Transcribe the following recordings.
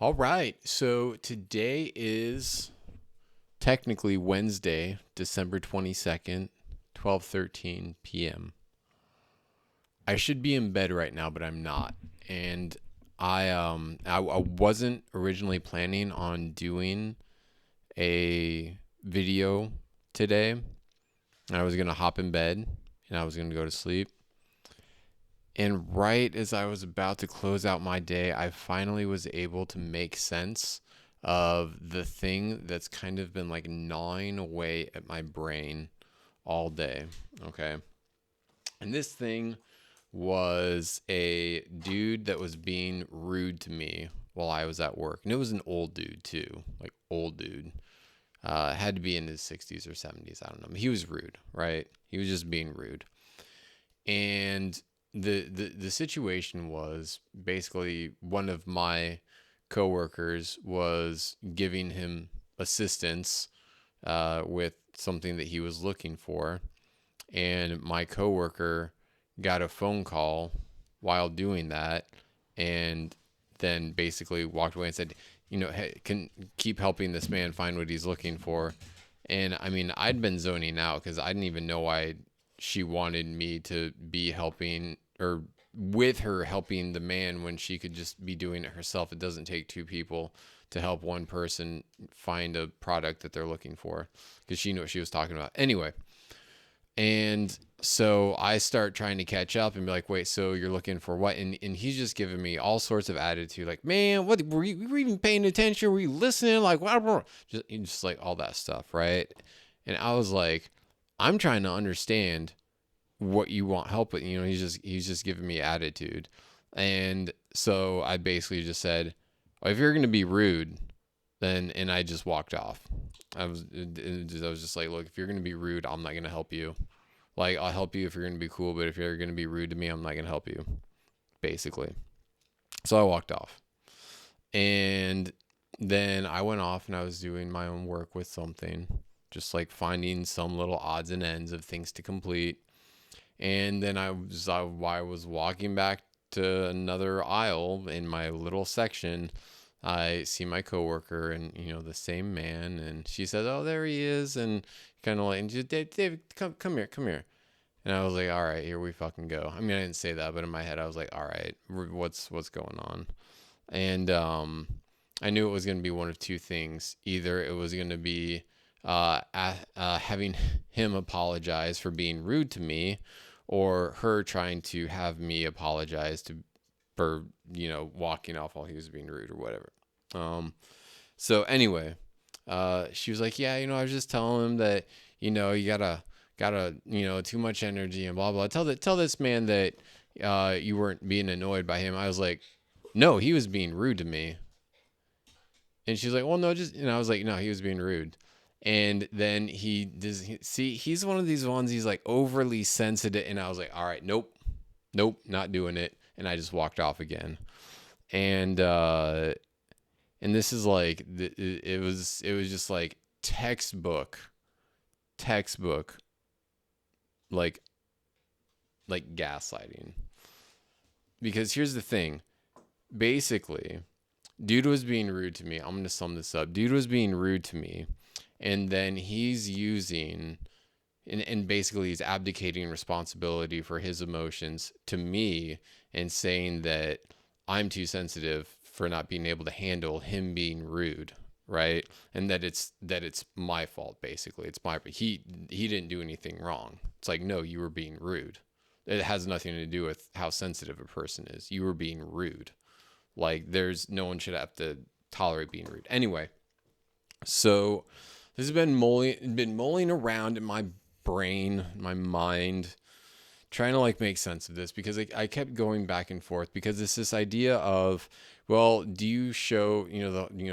All right. So today is technically Wednesday, December 22nd, 12:13 p.m. I should be in bed right now, but I'm not. And I wasn't originally planning on doing a video today. I was going to hop in bed and I was going to go to sleep. And right as I was about to close out my day, I finally was able to make sense of the thing that's kind of been like gnawing away at my brain all day. Okay. And this thing was a dude that was being rude to me while I was at work. And it was an old dude, too. Like, old dude. Had to be in his 60s or 70s. I don't know. He was rude, right? He was just being rude. And the situation was basically one of my coworkers was giving him assistance with something that he was looking for, and my coworker got a phone call while doing that, and then basically walked away and said, hey, can keep helping this man find what he's looking for. And I mean, I'd been zoning out because I didn't even know why she wanted me to be helping or with her helping the man when she could just be doing it herself. It doesn't take two people to help one person find a product that they're looking for, because she knew what she was talking about. Anyway, and so I start trying to catch up and be like, wait, so you're looking for what? And he's just giving me all sorts of attitude. Like, man, what were you even paying attention? Were you listening? Like, what? Just like all that stuff. Right. And I was like, I'm trying to understand what you want help with. He's just giving me attitude. And so I basically just said, well, if you're going to be rude, then, and I just walked off. I was just like, look, if you're going to be rude, I'm not going to help you. Like, I'll help you if you're going to be cool, but if you're going to be rude to me, I'm not going to help you, basically. So I walked off. And then I went off and I was doing my own work with something, just like finding some little odds and ends of things to complete. And then I was walking back to another aisle in my little section. I see my coworker and, the same man. And she says, oh, there he is. And kind of like, and just, David, come here. And I was like, all right, here we fucking go. I mean, I didn't say that, but in my head, I was like, all right, what's going on? And I knew it was going to be one of two things. Either it was going to be having him apologize for being rude to me, or her trying to have me apologize for walking off while he was being rude or whatever. So anyway, she was like, yeah, I was just telling him that you gotta too much energy and blah blah. Tell this man that you weren't being annoyed by him. I was like, no, he was being rude to me. And she's like, well, no, just, I was like, no, he was being rude. And then he's one of these ones, he's like overly sensitive. And I was like, all right, nope, not doing it. And I just walked off again. And this is like, it was just like textbook, like gaslighting. Because here's the thing, basically, dude was being rude to me. I'm going to sum this up. Dude was being rude to me. And then he's using, and basically he's abdicating responsibility for his emotions to me and saying that I'm too sensitive for not being able to handle him being rude, right? And that it's my fault, basically. It's he didn't do anything wrong. It's like, no, you were being rude. It has nothing to do with how sensitive a person is. You were being rude. Like, no one should have to tolerate being rude. Anyway, so this has been mulling around in my brain, my mind, trying to like make sense of this, because I kept going back and forth, because it's this idea of, well, do you show,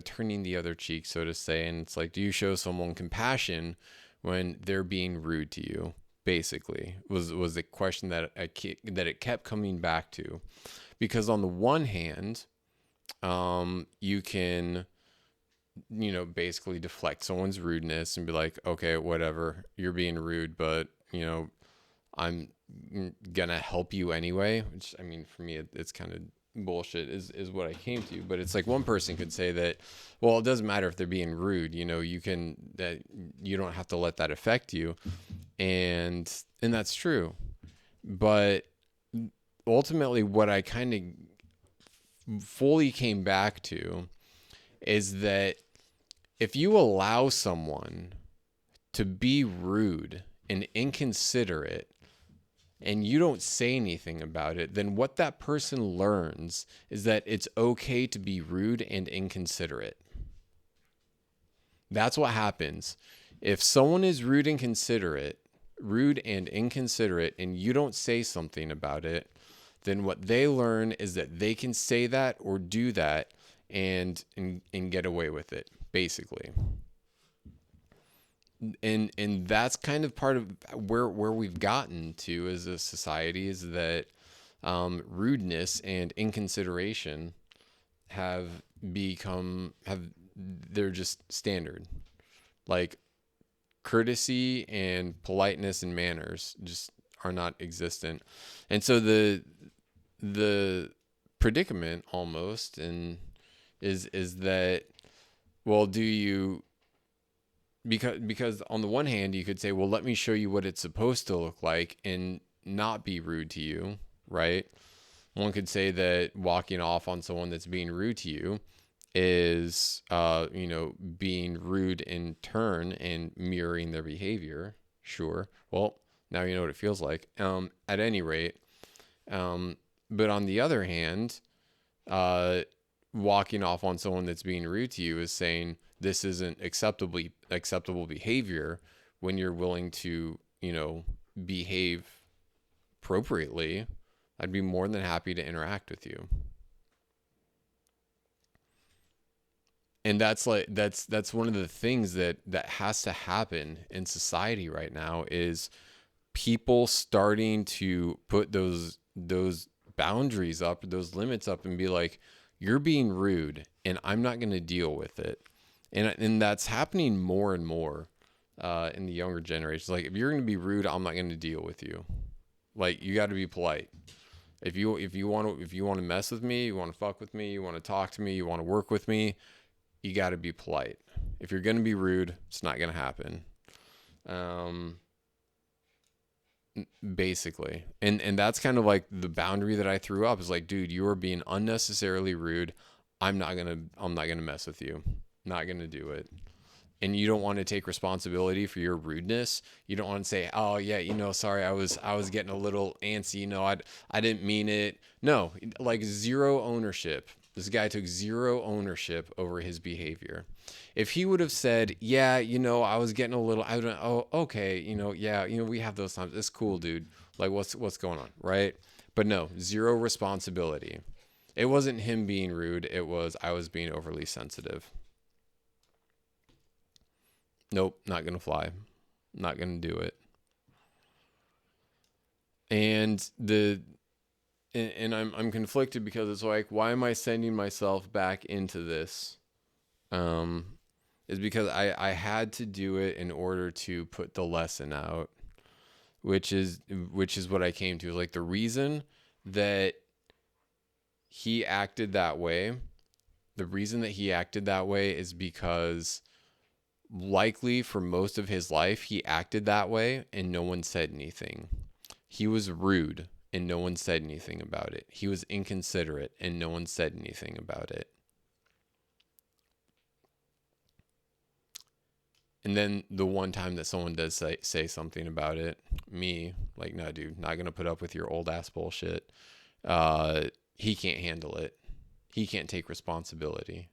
turning the other cheek, so to say, and it's like, do you show someone compassion when they're being rude to you? Basically, was the question that it kept coming back to, because on the one hand, you can, basically deflect someone's rudeness and be like, okay, whatever, you're being rude, but, I'm gonna help you anyway. Which, I mean, for me, it's kind of bullshit is what I came to. But it's like one person could say that, well, it doesn't matter if they're being rude, that you don't have to let that affect you. And that's true. But ultimately what I kind of fully came back to is that if you allow someone to be rude and inconsiderate and you don't say anything about it, then what that person learns is that it's okay to be rude and inconsiderate. That's what happens. If someone is rude and inconsiderate, and you don't say something about it, then what they learn is that they can say that or do that and get away with it, basically. And that's kind of part of where we've gotten to as a society, is that rudeness and inconsideration have they're just standard. Like courtesy and politeness and manners just are not existent. And so the predicament almost and is that, well, do you, because on the one hand you could say, well, let me show you what it's supposed to look like and not be rude to you, right? One could say that walking off on someone that's being rude to you is being in turn and mirroring their behavior. Sure, well, now you know what it feels like, at any rate. But on the other hand, walking off on someone that's being rude to you is saying this isn't acceptable behavior, when you're willing to, behave appropriately. I'd be more than happy to interact with you. And that's one of the things that has to happen in society right now, is people starting to put those boundaries up, those limits up, and be like, you're being rude and I'm not going to deal with it. And that's happening more and more in the younger generations. Like, if you're going to be rude, I'm not going to deal with you. Like, you got to be polite. If you want to mess with me, you want to fuck with me, you want to talk to me, you want to work with me, you got to be polite. If you're going to be rude, it's not going to happen. Basically. And that's kind of like the boundary that I threw up, is like, dude, you are being unnecessarily rude. I'm not going to mess with you. Not going to do it. And you don't want to take responsibility for your rudeness. You don't want to say, oh yeah, sorry, I was getting a little antsy. I didn't mean it. No, like, zero ownership. This guy took zero ownership over his behavior. If he would have said, yeah, I was getting a little, I don't know, oh, okay, yeah, we have those times. It's cool, dude. Like, what's going on, right? But no, zero responsibility. It wasn't him being rude. It was, I was being overly sensitive. Nope, not going to fly. Not going to do it. And I'm conflicted, because it's like, why am I sending myself back into this? Is because I had to do it in order to put the lesson out, which is what I came to. Like, the reason that he acted that way is because, likely for most of his life, he acted that way and no one said anything. He was rude and no one said anything about it. He was inconsiderate and no one said anything about it. And then the one time that someone does say something about it, me, like, no, dude, not going to put up with your old ass bullshit. He can't handle it. He can't take responsibility.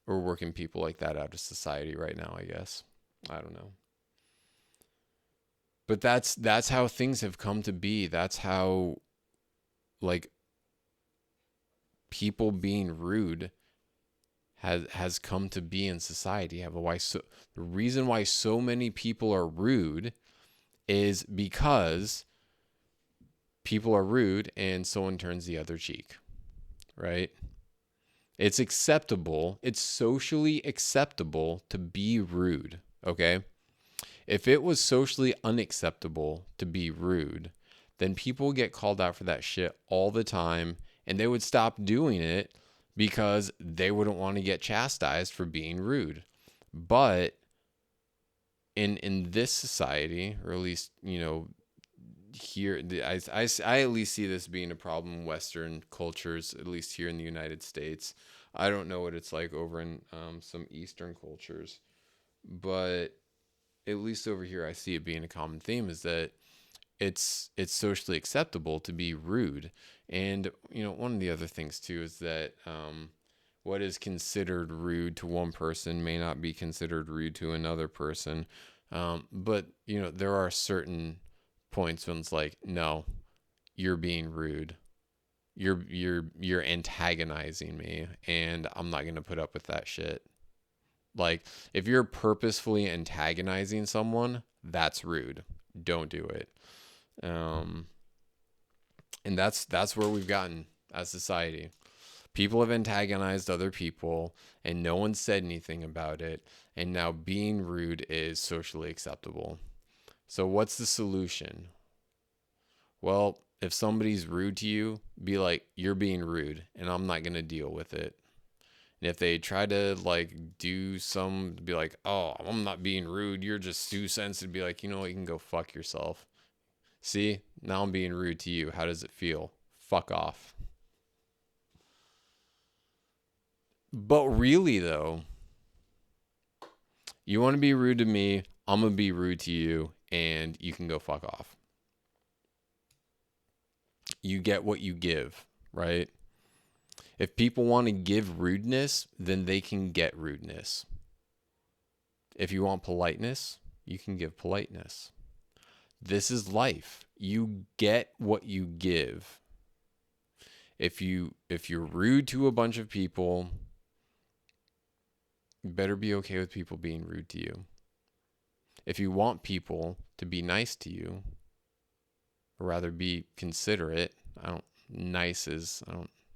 We're working people like that out of society right now, I guess. I don't know. But that's how things have come to be. That's how, like, people being rude has come to be in society. The reason why so many people are rude is because people are rude and someone turns the other cheek, right? It's acceptable. It's socially acceptable to be rude, okay? If it was socially unacceptable to be rude, then people would get called out for that shit all the time, and they would stop doing it because they wouldn't want to get chastised for being rude. But in this society, or at least, here, I at least see this being a problem in Western cultures, at least here in the United States. I don't know what it's like over in some Eastern cultures, but at least over here, I see it being a common theme is that it's socially acceptable to be rude. And one of the other things too is that what is considered rude to one person may not be considered rude to another person. But there are certain points when it's like, no, you're being rude. You're antagonizing me, and I'm not gonna put up with that shit. Like, if you're purposefully antagonizing someone, that's rude. Don't do it. And that's where we've gotten as society. People have antagonized other people, and no one said anything about it. And now being rude is socially acceptable. So what's the solution? Well, if somebody's rude to you, be like, you're being rude, and I'm not going to deal with it. And if they try to be like, oh, I'm not being rude, you're just too sensitive, be like, you know what, you can go fuck yourself. See, now I'm being rude to you. How does it feel? Fuck off. But really, though, you want to be rude to me, I'm going to be rude to you, and you can go fuck off. You get what you give, right? If people want to give rudeness, then they can get rudeness. If you want politeness, you can give politeness. This is life. You get what you give. If you're rude to a bunch of people, you better be okay with people being rude to you. If you want people to be nice to you, or rather be considerate, I don't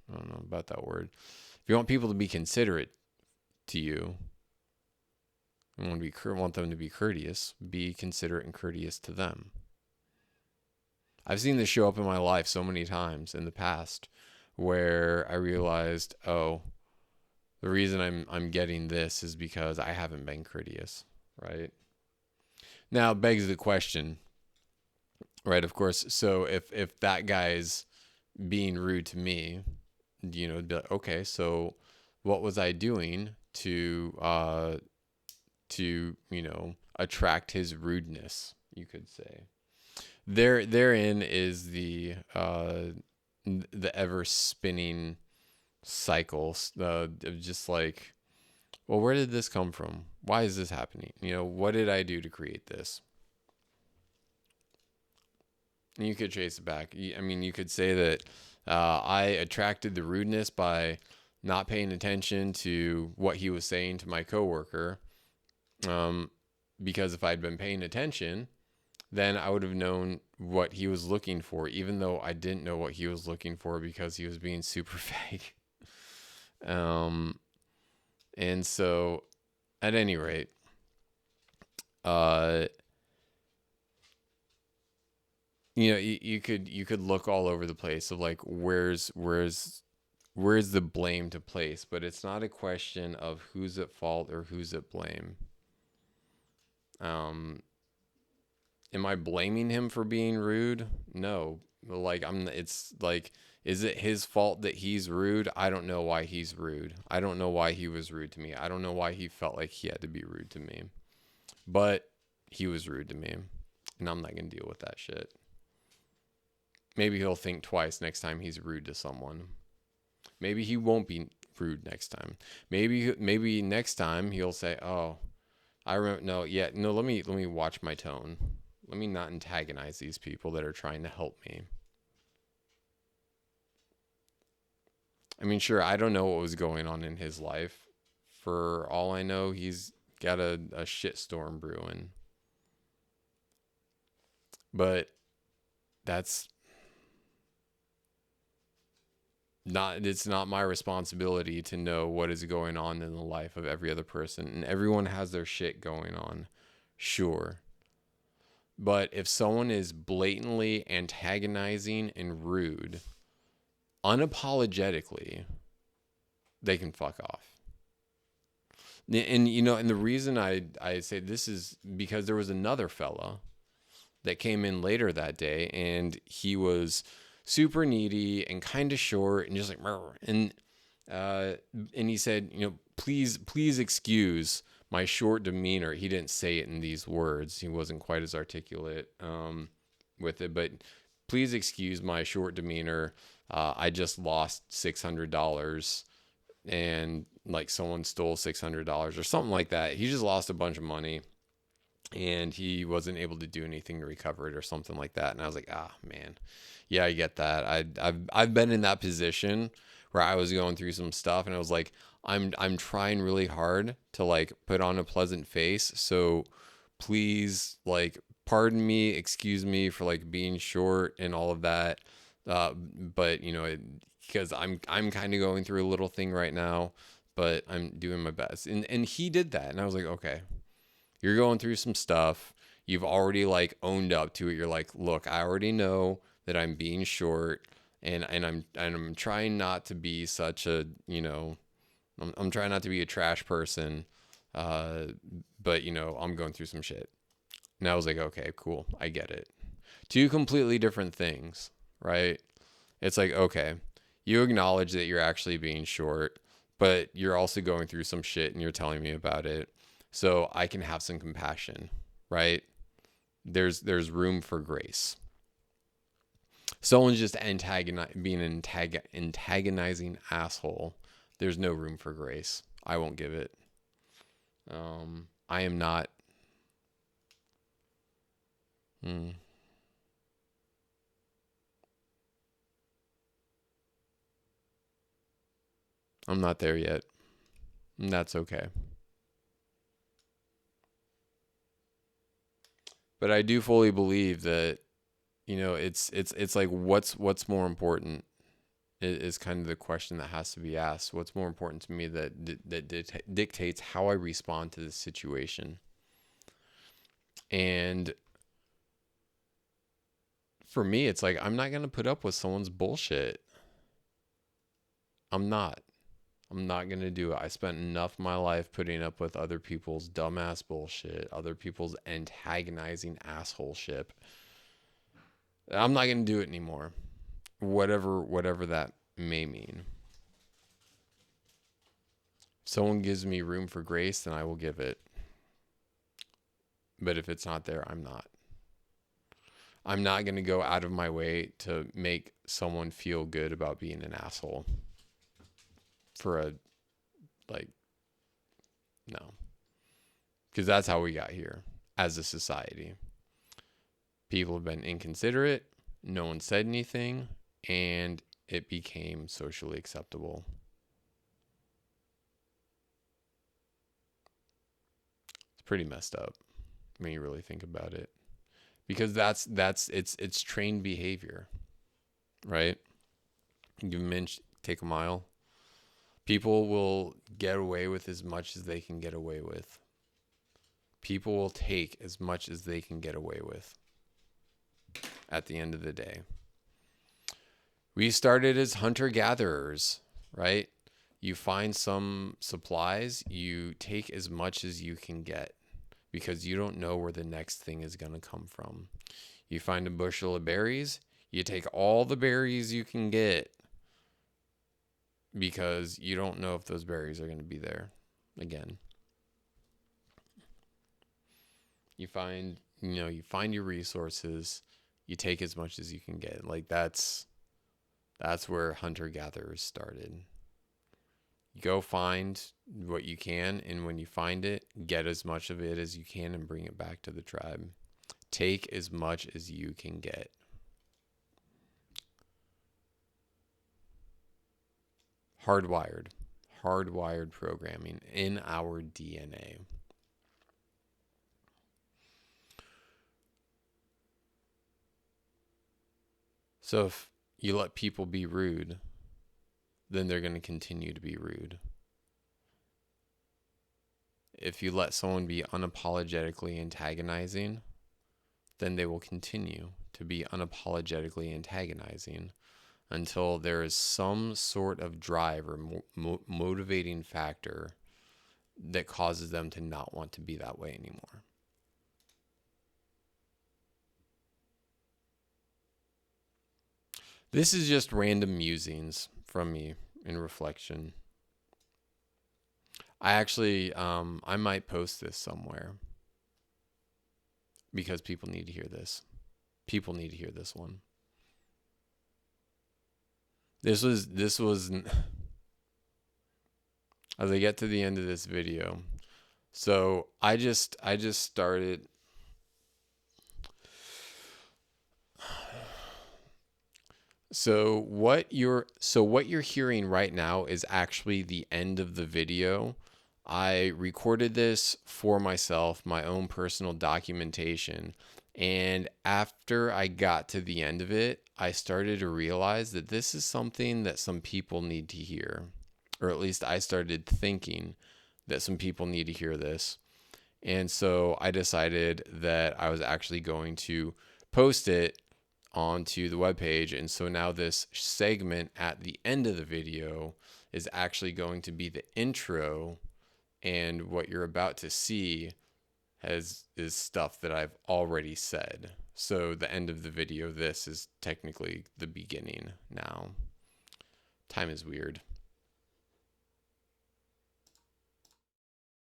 know about that word. If you want people to be considerate to you, you want them to be courteous, be considerate and courteous to them. I've seen this show up in my life so many times in the past where I realized, oh, the reason I'm getting this is because I haven't been courteous, right? Now it begs the question, right? Of course. So if that guy's being rude to me, it'd be like, okay, so what was I doing to attract his rudeness, you could say. Therein is the ever spinning cycle of just like, well, where did this come from? Why is this happening? What did I do to create this? And you could trace it back. I mean, you could say that I attracted the rudeness by not paying attention to what he was saying to my coworker. Because if I'd been paying attention, then I would have known what he was looking for, even though I didn't know what he was looking for because he was being super fake. And so, at any rate, you could look all over the place of like where's the blame to place, but it's not a question of who's at fault or who's at blame. Am I blaming him for being rude? No. It's like, is it his fault that he's rude? I don't know why he's rude. I don't know why he was rude to me. I don't know why he felt like he had to be rude to me. But he was rude to me, and I'm not going to deal with that shit. Maybe he'll think twice next time he's rude to someone. Maybe he won't be rude next time. Maybe next time he'll say, "Oh, let me watch my tone. Let me not antagonize these people that are trying to help me." I mean, sure, I don't know what was going on in his life. For all I know, he's got a shitstorm brewing. But it's not my responsibility to know what is going on in the life of every other person. And everyone has their shit going on. Sure. But if someone is blatantly antagonizing and rude, unapologetically, they can fuck off. And and the reason I say this is because there was another fella that came in later that day, and he was super needy and kind of short and just like, and he said, please excuse my short demeanor. He didn't say it in these words. He wasn't quite as articulate with it, but please excuse my short demeanor. I just lost $600, and like someone stole $600 or something like that. He just lost a bunch of money, and he wasn't able to do anything to recover it or something like that. And I was like, man, yeah, I get that. I've been in that position where I was going through some stuff, and I was like, I'm trying really hard to like put on a pleasant face. So please, like, pardon me, excuse me for like being short and all of that. But because I'm kind of going through a little thing right now, but I'm doing my best. And he did that, and I was like, okay, you're going through some stuff. You've already like owned up to it. You're like, look, I already know that I'm being short, and I'm trying not to be such a I'm trying not to be a trash person, but I'm going through some shit. And I was like, okay, cool, I get it. Two completely different things, right? It's like, okay, you acknowledge that you're actually being short, but you're also going through some shit and you're telling me about it. So I can have some compassion, right? There's room for grace. Someone's just being an antagonizing asshole. There's no room for grace. I won't give it. I am not. I'm not there yet. And that's okay. But I do fully believe that it's like what's more important is kind of the question that has to be asked. What's more important to me that dictates how I respond to this situation? And for me, it's like I'm not gonna put up with someone's bullshit. I'm not. I'm not going to do it. I spent enough of my life putting up with other people's dumbass bullshit, other people's antagonizing assholeship. I'm not going to do it anymore. Whatever that may mean. If someone gives me room for grace, then I will give it. But if it's not there, I'm not. I'm not going to go out of my way to make someone feel good about being an asshole. No. Because that's how we got here as a society. People have been inconsiderate, no one said anything, and it became socially acceptable. It's pretty messed up when you really think about it. Because it's trained behavior, right? You mentioned take a mile. People will get away with as much as they can get away with. People will take as much as they can get away with at the end of the day. We started as hunter-gatherers, right? You find some supplies, you take as much as you can get because you don't know where the next thing is going to come from. You find a bushel of berries, you take all the berries you can get because you don't know if those berries are going to be there again. You find your resources, you take as much as you can get. Like that's where hunter-gatherers started. You go find what you can, and when you find it, get as much of it as you can and bring it back to the tribe. Take as much as you can get. Hardwired programming in our DNA. So if you let people be rude, then they're going to continue to be rude. If you let someone be unapologetically antagonizing, then they will continue to be unapologetically antagonizing until there is some sort of drive or motivating factor that causes them to not want to be that way anymore. This is just random musings from me in reflection. I actually, I might post this somewhere because people need to hear this. People need to hear this one. This was as I get to the end of this video. So I just started. So what you're hearing right now is actually the end of the video. I recorded this for myself, my own personal documentation. And after I got to the end of it, I started to realize that this is something that some people need to hear. Or at least I started thinking that some people need to hear this. And so I decided that I was actually going to post it onto the webpage. And so now this segment at the end of the video is actually going to be the intro, and what you're about to see is stuff that I've already said. So the end of the video, this is technically the beginning now. Time is weird.